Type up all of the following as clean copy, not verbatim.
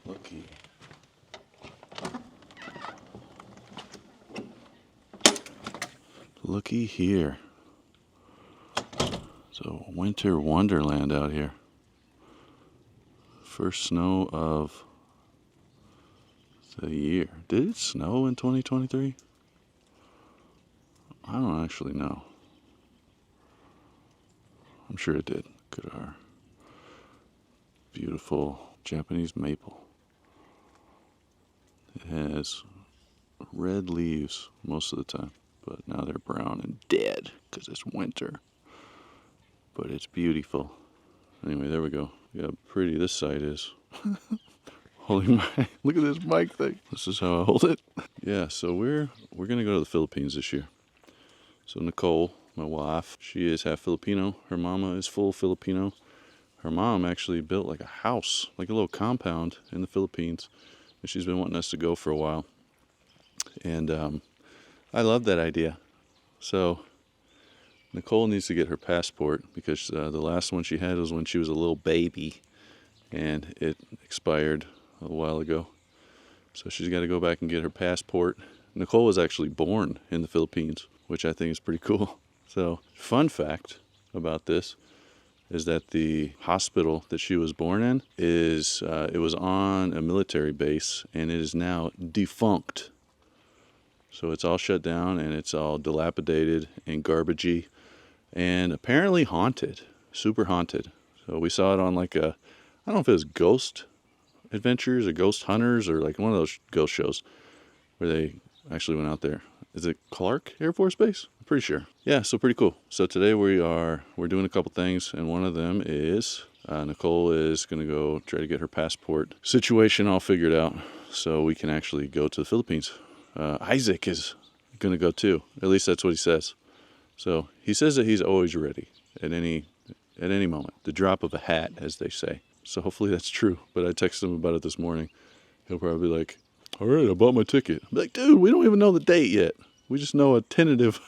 Looky. Looky here. It's a winter wonderland out here. First snow of the year. Did it snow in 2023? I don't actually know. I'm sure it did. Look at our beautiful Japanese maple. It has red leaves most of the time, but now they're brown and dead because it's winter. But it's beautiful. Anyway, there we go. Yeah, how pretty this side is. Holding my, look at this mic thing. This is how I hold it. Yeah, so we're gonna go to the Philippines this year. So Nichole, my wife, she is half Filipino. Her mama is full Filipino. Her mom actually built like a house, like a little compound in the Philippines. And she's been wanting us to go for a while. And I love that idea. So Nichole needs to get her passport because the last one she had was when she was a little baby. And it expired a while ago. So she's got to go back and get her passport. Nichole was actually born in the Philippines, which I think is pretty cool. So, fun fact about this is that the hospital that she was born in is, it was on a military base and it is now defunct. So it's all shut down and it's all dilapidated and garbagey and apparently haunted, super haunted. So we saw it on like a, I don't know if it was Ghost Adventures or Ghost Hunters or like one of those ghost shows where they actually went out there. Is it Clark Air Force Base? I'm pretty sure. Yeah, so pretty cool. So today we're doing a couple things, and one of them is Nichole is going to go try to get her passport situation all figured out so we can actually go to the Philippines. Isaac is going to go too. At least that's what he says. So he says that he's always ready at any moment. The drop of a hat, as they say. So hopefully that's true. But I texted him about it this morning. He'll probably be like, all right, I bought my ticket. I'm like, dude, we don't even know the date yet. We just know a tentative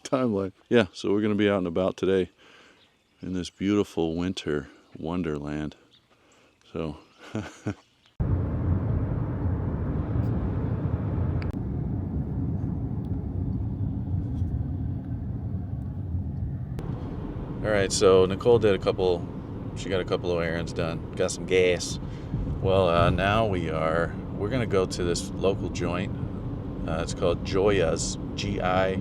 timeline. Yeah, so we're going to be out and about today in this beautiful winter wonderland. So, all right, so Nichole did she got a couple of errands done, got some gas. Well, now we're going to go to this local joint. It's called Gioia's, Gioia,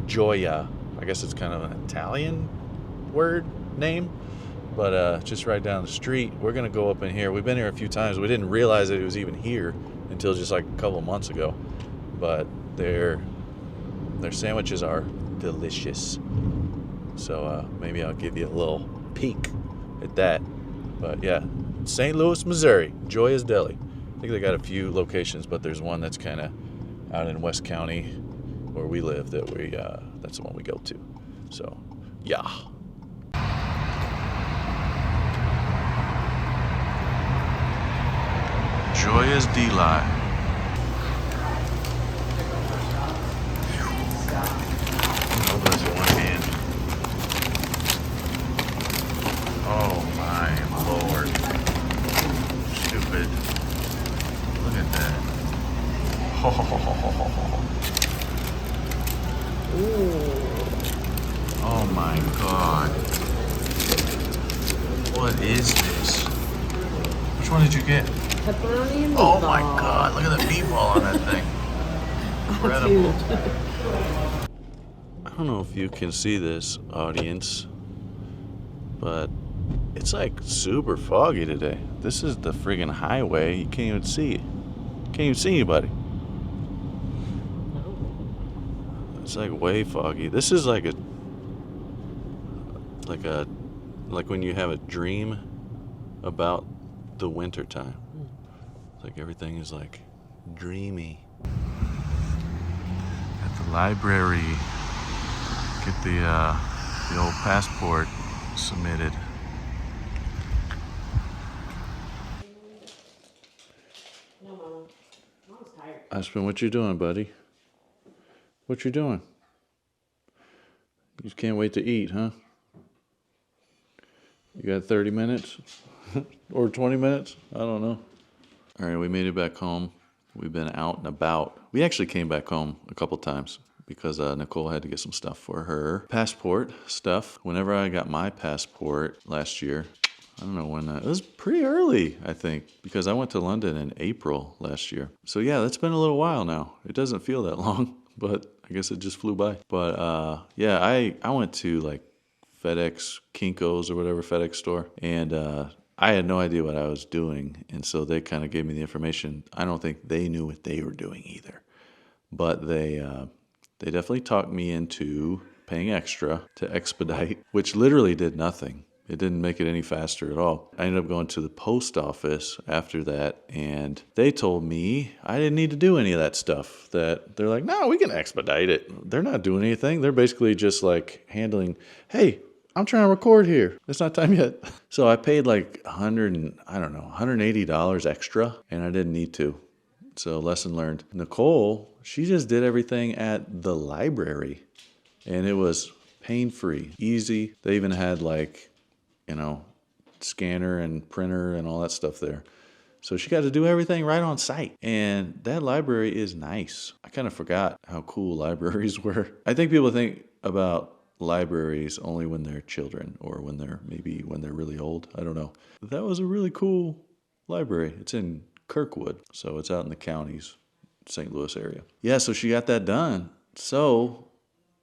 Gioia. I guess it's kind of an Italian word name, but just right down the street. We're going to go up in here. We've been here a few times. We didn't realize that it was even here until just like a couple of months ago, but their sandwiches are delicious. So maybe I'll give you a little peek at that. But yeah, St. Louis, Missouri, Gioia's Deli. I think they got a few locations, but there's one that's kind of out in West County where we live that that's the one we go to. So, yeah. Gioia's Deli. Oh, that's one hand. Oh my Lord. Stupid. Look at that. Oh my God. What is this? Which one did you get? Pepperoni and meatball. Oh my God, look at the meatball on that thing. Incredible. I don't know if you can see this, audience, but it's like super foggy today. This is the friggin' highway. You can't even see. Can't even see anybody. It's like way foggy. This is like when you have a dream about the winter time. It's like everything is like dreamy. At the library, get the old passport submitted. No, Mama. Mom's tired. Aspen, what you doing, buddy? What you doing? You just can't wait to eat, huh? You got 30 minutes or 20 minutes? I don't know. All right, we made it back home. We've been out and about. We actually came back home a couple times because Nichole had to get some stuff for her passport stuff. Whenever I got my passport last year, I don't know when that, it was pretty early, I think, because I went to London in April last year. So yeah, that's been a little while now. It doesn't feel that long, but I guess it just flew by. But yeah, I went to like FedEx, Kinko's or whatever FedEx store, and I had no idea what I was doing, and so they kind of gave me the information. I don't think they knew what they were doing either, but they definitely talked me into paying extra to expedite, which literally did nothing. It didn't make it any faster at all. I ended up going to the post office after that, and they told me I didn't need to do any of that stuff. That they're like, no, we can expedite it. They're not doing anything. They're basically just like handling, hey, I'm trying to record here. It's not time yet. So I paid like $180 extra, and I didn't need to. So lesson learned. Nichole, she just did everything at the library, and it was pain-free, easy. They even had like, scanner and printer and all that stuff there. So she got to do everything right on site. And that library is nice. I kind of forgot how cool libraries were. I think people think about libraries only when they're children or when they're really old. I don't know. That was a really cool library. It's in Kirkwood, so it's out in the counties, St. Louis area. Yeah, so she got that done. So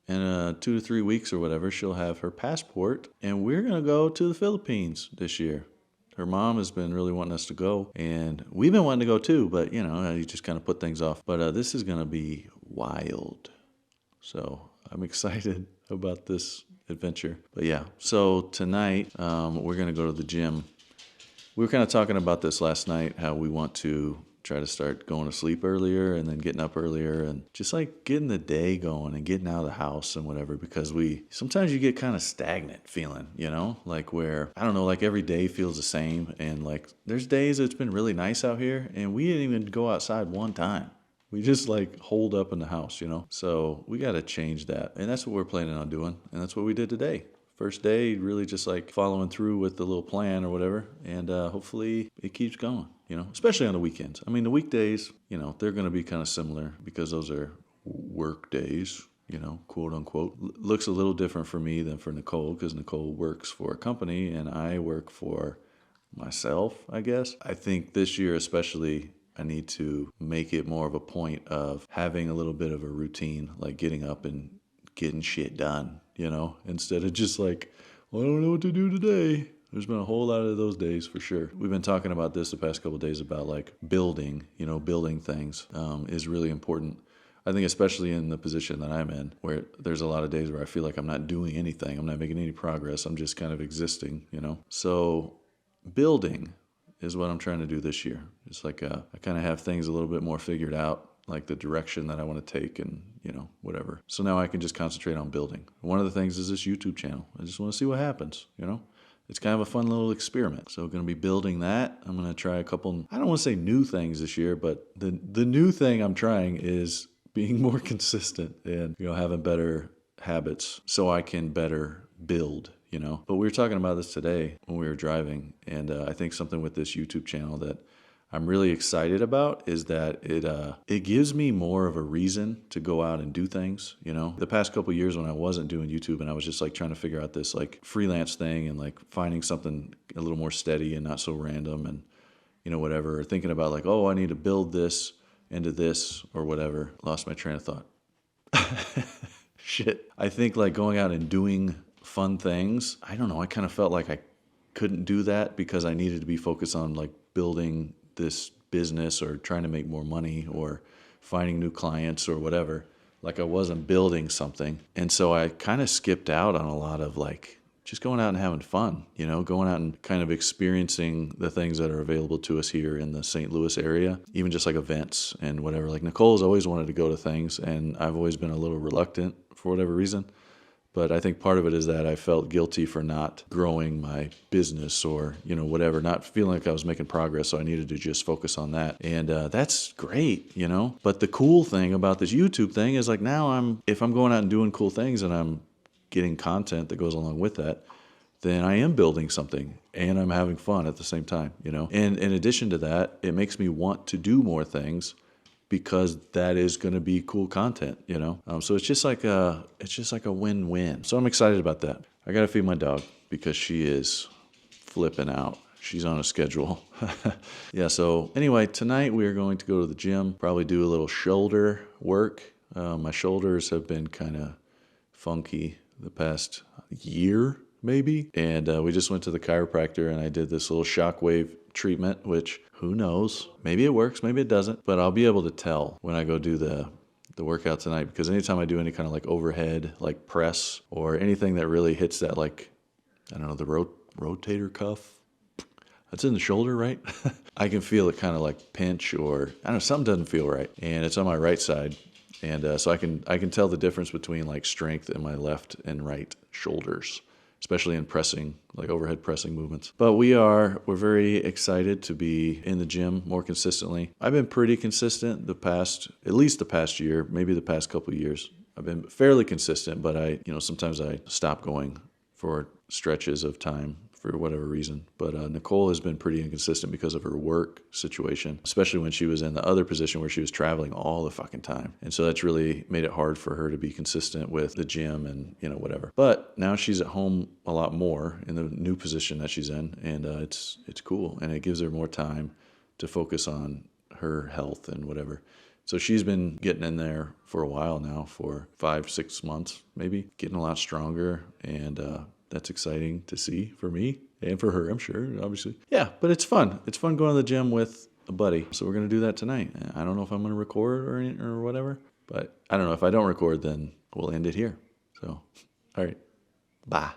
in 2 to 3 weeks or whatever, she'll have her passport, and we're going to go to the Philippines this year. Her mom has been really wanting us to go, and we've been wanting to go too, but you just kind of put things off. But this is going to be wild. So I'm excited about this adventure. But yeah, so tonight we're going to go to the gym. We were kind of talking about this last night, how we want to try to start going to sleep earlier and then getting up earlier and just like getting the day going and getting out of the house and whatever, because sometimes you get kind of stagnant feeling, like where, I don't know, like every day feels the same. And like there's days it's been really nice out here and we didn't even go outside one time. We just like holed up in the house, So we got to change that. And that's what we're planning on doing. And that's what we did today. First day, really just like following through with the little plan or whatever. And hopefully it keeps going, especially on the weekends. I mean, the weekdays, they're going to be kind of similar because those are work days, quote unquote. Looks a little different for me than for Nichole, because Nichole works for a company and I work for myself, I guess. I think this year especially, I need to make it more of a point of having a little bit of a routine, like getting up and getting shit done, instead of just like, well, I don't know what to do today. There's been a whole lot of those days for sure. We've been talking about this the past couple of days about like building things is really important. I think especially in the position that I'm in, where there's a lot of days where I feel like I'm not doing anything. I'm not making any progress. I'm just kind of existing, So building is what I'm trying to do this year. It's like I kind of have things a little bit more figured out, like the direction that I want to take and, whatever. So now I can just concentrate on building. One of the things is this YouTube channel. I just want to see what happens, It's kind of a fun little experiment. So going to be building that. I'm going to try a couple, I don't want to say new things this year, but the new thing I'm trying is being more consistent and, having better habits so I can better build. But we were talking about this today when we were driving, and I think something with this YouTube channel that I'm really excited about is that it gives me more of a reason to go out and do things. The past couple of years when I wasn't doing YouTube and I was just like trying to figure out this like freelance thing and like finding something a little more steady and not so random and whatever, or thinking about like, oh, I need to build this into this or whatever. Lost my train of thought. Shit. I think like going out and doing fun things, I don't know, I kind of felt like I couldn't do that because I needed to be focused on like building this business or trying to make more money or finding new clients or whatever. Like I wasn't building something. And so I kind of skipped out on a lot of like just going out and having fun, going out and kind of experiencing the things that are available to us here in the St. Louis area, even just like events and whatever. Like Nichole's always wanted to go to things and I've always been a little reluctant for whatever reason. But I think part of it is that I felt guilty for not growing my business or, whatever, not feeling like I was making progress. So I needed to just focus on that. And that's great, But the cool thing about this YouTube thing is like now if I'm going out and doing cool things and I'm getting content that goes along with that, then I am building something and I'm having fun at the same time, you know? And in addition to that, it makes me want to do more things because that is going to be cool content, you know? So it's just like a win-win. So I'm excited about that. I got to feed my dog because she is flipping out. She's on a schedule. Yeah, so anyway, tonight we are going to go to the gym, probably do a little shoulder work. My shoulders have been kind of funky the past year, maybe. And we just went to the chiropractor and I did this little shockwave treatment, which who knows? Maybe it works, maybe it doesn't. But I'll be able to tell when I go do the workout tonight, because anytime I do any kind of like overhead, like press or anything that really hits that, like, I don't know, the rotator cuff, that's in the shoulder, right? I can feel it kind of like pinch, or I don't know, something doesn't feel right. And it's on my right side. And so I can tell the difference between like strength in my left and right shoulders, especially in pressing, like overhead pressing movements. But we're very excited to be in the gym more consistently. I've been pretty consistent at least the past year, maybe the past couple of years. I've been fairly consistent, but sometimes I stop going for stretches of time for whatever reason. But Nichole has been pretty inconsistent because of her work situation, especially when she was in the other position where she was traveling all the fucking time. And so that's really made it hard for her to be consistent with the gym and, whatever. But now she's at home a lot more in the new position that she's in, and it's cool. And it gives her more time to focus on her health and whatever. So she's been getting in there for a while now, for 5-6 months, maybe, getting a lot stronger. And that's exciting to see for me and for her, I'm sure, obviously. Yeah, but it's fun. It's fun going to the gym with a buddy. So we're going to do that tonight. I don't know if I'm going to record or whatever, but I don't know. If I don't record, then we'll end it here. So, all right. Bye.